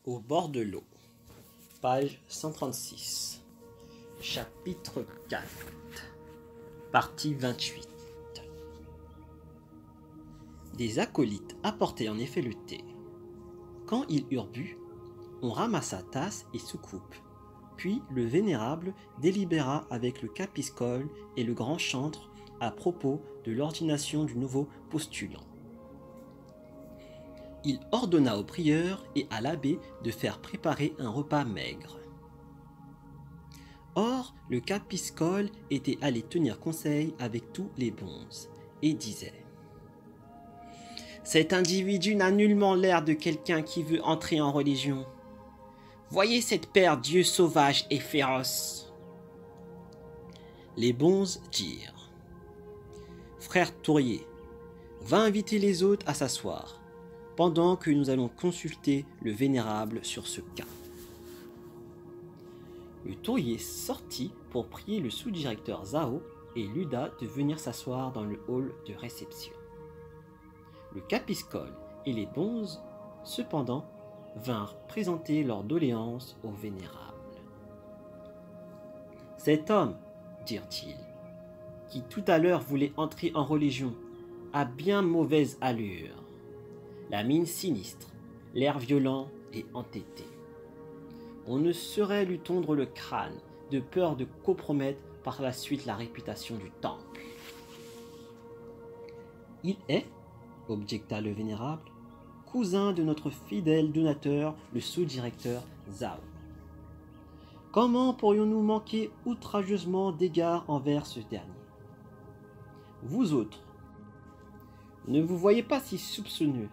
Au bord de l'eau, page 136, chapitre 4, partie 28. Des acolytes apportaient en effet le thé. Quand ils eurent bu, on ramassa tasse et soucoupe, puis le vénérable délibéra avec le capiscole et le grand chantre à propos de l'ordination du nouveau postulant. Il ordonna au prieur et à l'abbé de faire préparer un repas maigre. Or, le capiscole était allé tenir conseil avec tous les bonzes et disait: « Cet individu n'a nullement l'air de quelqu'un qui veut entrer en religion. Voyez cette paire d'yeux sauvages et féroces. » Les bonzes dirent: « Frère Tourier, va inviter les autres à s'asseoir, pendant que nous allons consulter le vénérable sur ce cas. » Le tourier sortit pour prier le sous-directeur Zhao et Luda de venir s'asseoir dans le hall de réception. Le capiscole et les bonzes, cependant, vinrent présenter leurs doléances au vénérable. « Cet homme, dirent-ils, qui tout à l'heure voulait entrer en religion, a bien mauvaise allure. La mine sinistre, l'air violent et entêté. On ne saurait lui tondre le crâne, de peur de compromettre par la suite la réputation du temple. »« Il est, objecta le vénérable, cousin de notre fidèle donateur, le sous-directeur Zhao. Comment pourrions-nous manquer outrageusement d'égard envers ce dernier? Vous autres, ne vous voyez pas si soupçonneux,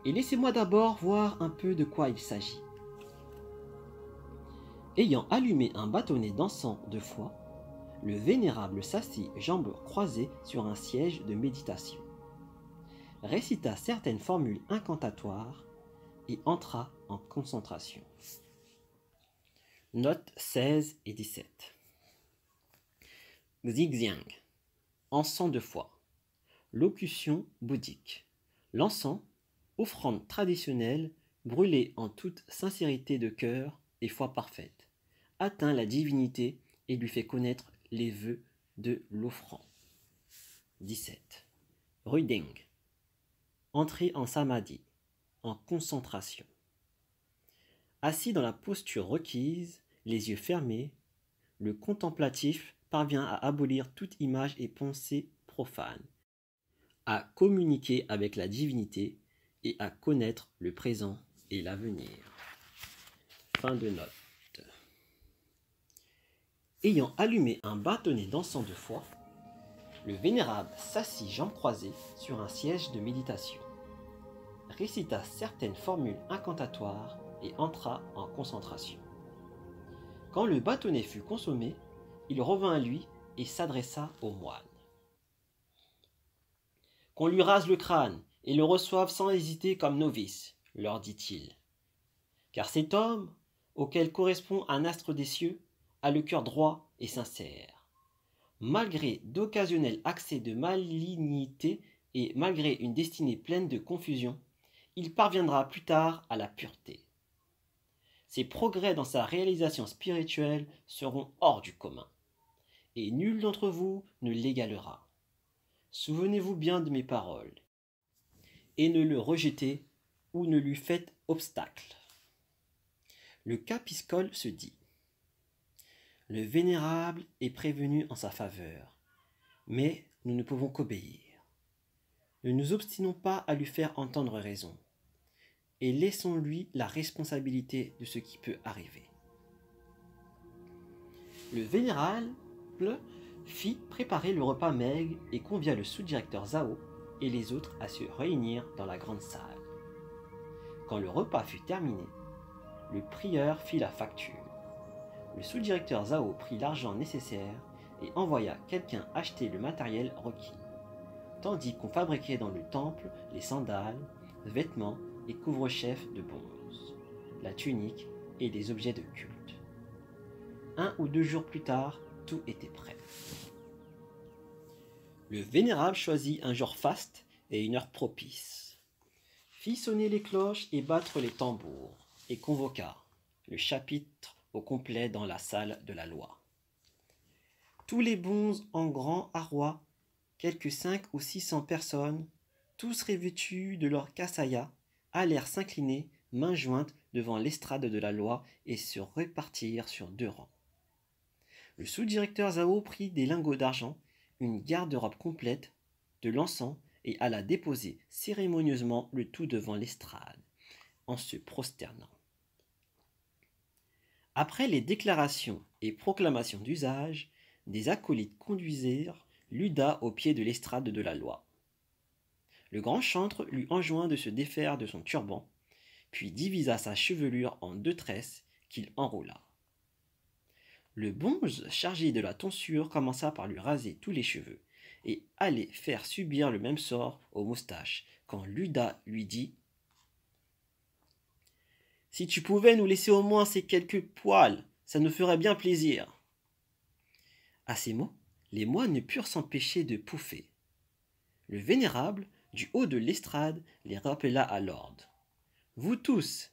et laissez-moi d'abord voir un peu de quoi il s'agit. » Ayant allumé un bâtonnet d'encens 2 fois, le vénérable s'assit jambes croisées sur un siège de méditation, récita certaines formules incantatoires et entra en concentration. Notes 16 et 17. Zigzang, encens 2 fois. Locution bouddhique. L'encens, offrande traditionnelle, brûlée en toute sincérité de cœur et foi parfaite, atteint la divinité et lui fait connaître les vœux de l'offrant. 17. Ruding, entrée en samadhi, en concentration. Assis dans la posture requise, les yeux fermés, le contemplatif parvient à abolir toute image et pensée profane, à communiquer avec la divinité et à connaître le présent et l'avenir. Fin de note. Ayant allumé un bâtonnet d'encens 2 fois, le vénérable s'assit jambes croisées sur un siège de méditation, récita certaines formules incantatoires et entra en concentration. Quand le bâtonnet fut consommé, il revint à lui et s'adressa au moine. « Qu'on lui rase le crâne et le reçoive sans hésiter comme novice, leur dit-il. Car cet homme, auquel correspond un astre des cieux, a le cœur droit et sincère. Malgré d'occasionnels accès de malignité et malgré une destinée pleine de confusion, il parviendra plus tard à la pureté. Ses progrès dans sa réalisation spirituelle seront hors du commun, et nul d'entre vous ne l'égalera. Souvenez-vous bien de mes paroles, et ne le rejetez ou ne lui faites obstacle. » Le capiscole se dit: « Le vénérable est prévenu en sa faveur, mais nous ne pouvons qu'obéir. Ne nous obstinons pas à lui faire entendre raison, et laissons-lui la responsabilité de ce qui peut arriver. » Le vénérable fit préparer le repas maigre et convia le sous-directeur Zhao et les autres à se réunir dans la grande salle. Quand le repas fut terminé, le prieur fit la facture. Le sous-directeur Zhao prit l'argent nécessaire et envoya quelqu'un acheter le matériel requis, tandis qu'on fabriquait dans le temple les sandales, vêtements et couvre-chefs de bronze, la tunique et des objets de culte. 1 ou 2 jours plus tard, tout était prêt. Le vénérable choisit un jour faste et une heure propice, fit sonner les cloches et battre les tambours, et convoqua le chapitre au complet dans la salle de la loi. Tous les bonzes en grand arroi, quelques 500 ou 600 personnes, tous revêtus de leur kassaya, allèrent s'incliner, mains jointes, devant l'estrade de la loi et se répartirent sur 2 rangs. Le sous-directeur Zhao prit des lingots d'argent, une garde-robe complète, de l'encens et alla déposer cérémonieusement le tout devant l'estrade, en se prosternant. Après les déclarations et proclamations d'usage, des acolytes conduisirent Luda au pied de l'estrade de la loi. Le grand chantre lui enjoint de se défaire de son turban, puis divisa sa chevelure en 2 tresses qu'il enroula. Le bonze chargé de la tonsure commença par lui raser tous les cheveux et allait faire subir le même sort aux moustaches quand Luda lui dit « Si tu pouvais nous laisser au moins ces quelques poils, ça nous ferait bien plaisir. » À ces mots, les moines ne purent s'empêcher de pouffer. Le vénérable, du haut de l'estrade, les rappela à l'ordre. « Vous tous,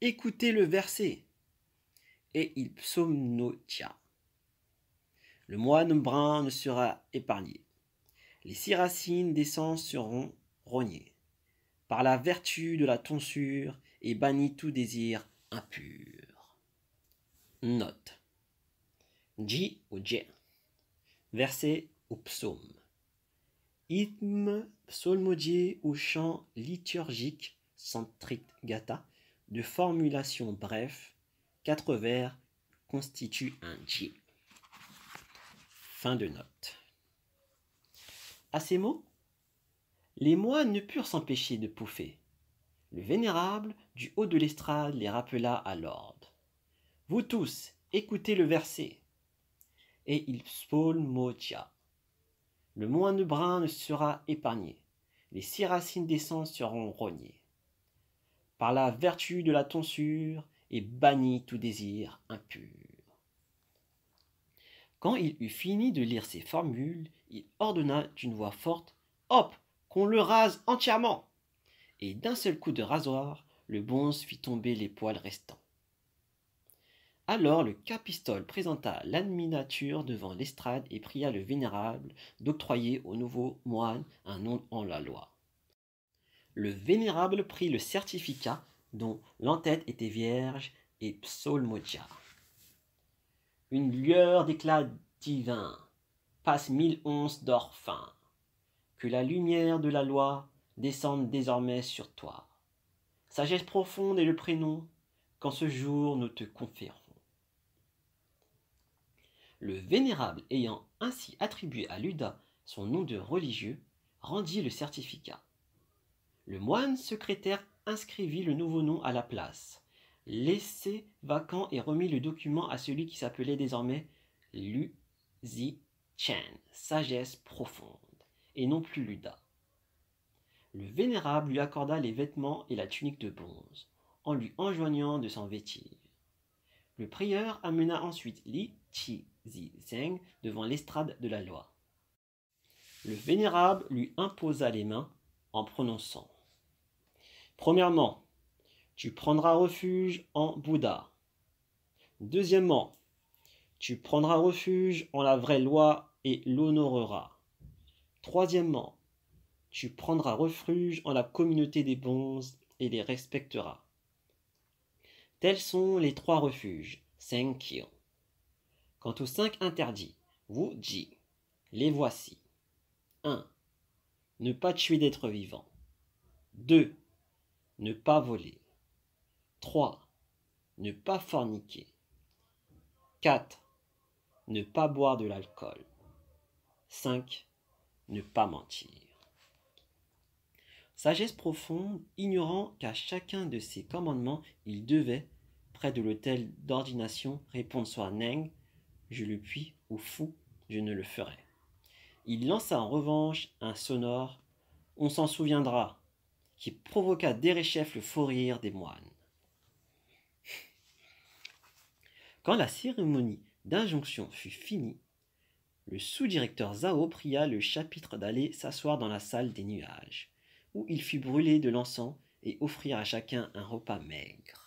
écoutez le verset. » Et il psaumotia. Le moine brun ne sera épargné. Les 6 racines d'essence seront rognées. Par la vertu de la tonsure et banni tout désir impur. Note. Ji ou Dje. Verset ou psaume. Hymne psalmodié ou chant liturgique Santrit Gata de formulation bref, 4 vers constituent un Ji. Fin de note. À ces mots, les moines ne purent s'empêcher de pouffer. Le vénérable, du haut de l'estrade, les rappela à l'ordre. « Vous tous, écoutez le verset. » Et il psalmodia. Le moine brun ne sera épargné. Les 6 racines d'essence seront rognées. Par la vertu de la tonsure et banni tout désir impur. Quand il eut fini de lire ces formules, il ordonna d'une voix forte « Hop, qu'on le rase entièrement !» Et d'un seul coup de rasoir, le bonze fit tomber les poils restants. Alors le capistole présenta l'adminature devant l'estrade et pria le vénérable d'octroyer au nouveau moine un nom en la loi. Le vénérable prit le certificat dont l'entête était vierge et psalmodia. Une lueur d'éclat divin passe 1000 onces d'or fin. Que la lumière de la loi descende désormais sur toi. Sagesse profonde est le prénom qu'en ce jour nous te conférons. Le vénérable ayant ainsi attribué à Luda son nom de religieux, rendit le certificat. Le moine secrétaire inscrivit le nouveau nom à la place, laissé vacant et remit le document à celui qui s'appelait désormais Lu Zi Chen, sagesse profonde, et non plus Luda. Le vénérable lui accorda les vêtements et la tunique de bonze, en lui enjoignant de s'en vêtir. Le prieur amena ensuite Li Chi Zi Zeng devant l'estrade de la loi. Le vénérable lui imposa les mains en prononçant « Premièrement, tu prendras refuge en Bouddha. Deuxièmement, tu prendras refuge en la vraie loi et l'honoreras. Troisièmement, tu prendras refuge en la communauté des bonzes et les respecteras. Tels sont les 3 refuges, Senkyo. Quant aux 5 interdits, Wuji, les voici. 1. Ne pas tuer d'êtres vivants. 2. Ne pas voler. 3. Ne pas forniquer. 4. Ne pas boire de l'alcool. 5. Ne pas mentir. Sagesse profonde, ignorant qu'à chacun de ces commandements, il devait, près de l'autel d'ordination, répondre soit Neng, je le puis, ou Fou, je ne le ferai. Il lança en revanche un sonore « On s'en souviendra » qui provoqua derechef le faux rire des moines. Quand la cérémonie d'injonction fut finie, le sous-directeur Zhao pria le chapitre d'aller s'asseoir dans la salle des nuages, où il fit brûler de l'encens et offrir à chacun un repas maigre.